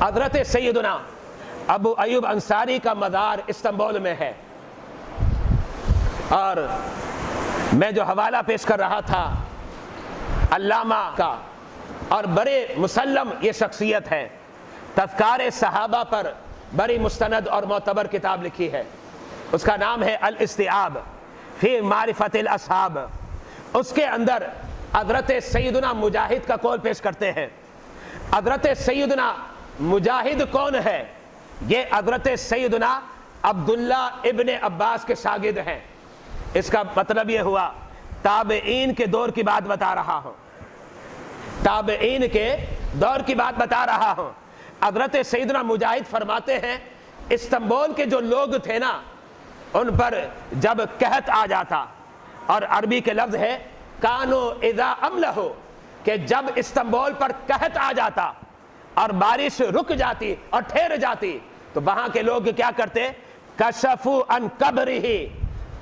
حضرت سیدنا ابو ایوب انصاری کا مزار استنبول میں ہے، اور میں جو حوالہ پیش کر رہا تھا علامہ کا، اور بڑے مسلم یہ شخصیت ہے، تذکار صحابہ پر بڑی مستند اور معتبر کتاب لکھی ہے، اس کا نام ہے الاستیعاب فی معرفت الاصحاب۔ اس کے اندر حضرت سیدنا مجاہد کا قول پیش کرتے ہیں۔ حضرت سیدنا مجاہد کون ہے؟ یہ حضرت سیدنا عبداللہ ابن عباس کے شاگرد ہیں۔ اس کا مطلب یہ ہوا تابعین کے دور کی بات بتا رہا ہوں، تابعین کے دور کی بات بتا رہا ہوں۔ حضرت سیدنا مجاہد فرماتے ہیں استنبول کے جو لوگ تھے نا، ان پر جب قحط آ جاتا، اور عربی کے لفظ ہے کانو اذا املہو، کہ جب استنبول پر قحط آ جاتا اور بارش رک جاتی اور ٹھہر جاتی، تو وہاں کے لوگ کیا کرتے؟ کشفوا عن قبرہ،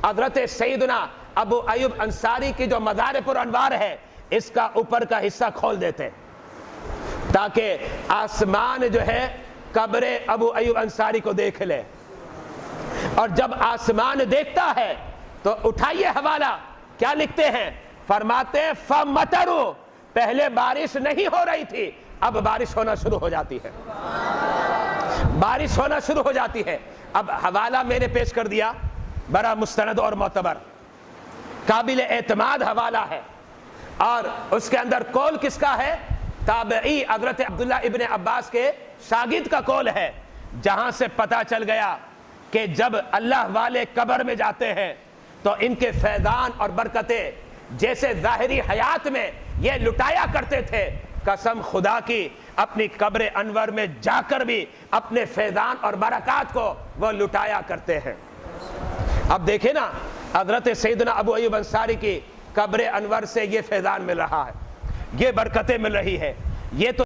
حضرت سیدنا ابو ایوب انصاری کی جو مزار پر انوار ہے اس کا اوپر کا حصہ کھول دیتے تاکہ آسمان جو ہے قبر ابو ایوب انصاری کو دیکھ لے۔ اور جب آسمان دیکھتا ہے تو اٹھائیے حوالہ، کیا لکھتے ہیں؟ فرماتے ہیں فَمَطَرُوا، پہلے بارش نہیں ہو رہی تھی، اب بارش ہونا شروع ہو جاتی ہے، بارش ہونا شروع ہو جاتی ہے۔ اب حوالہ میں نے پیش کر دیا، بڑا مستند اور معتبر قابل اعتماد حوالہ ہے، اور اس کے اندر قول کس کا ہے؟ تابعی حضرت عبداللہ ابن عباس کے شاگرد کا قول ہے، جہاں سے پتہ چل گیا کہ جب اللہ والے قبر میں جاتے ہیں تو ان کے فیضان اور برکتیں جیسے ظاہری حیات میں یہ لٹایا کرتے تھے، قسم خدا کی اپنی قبر انور میں جا کر بھی اپنے فیضان اور برکات کو وہ لٹایا کرتے ہیں۔ اب دیکھیں نا، حضرت سیدنا ابو ایوب انصاری کی قبر انور سے یہ فیضان مل رہا ہے، یہ برکتیں مل رہی ہے، یہ تو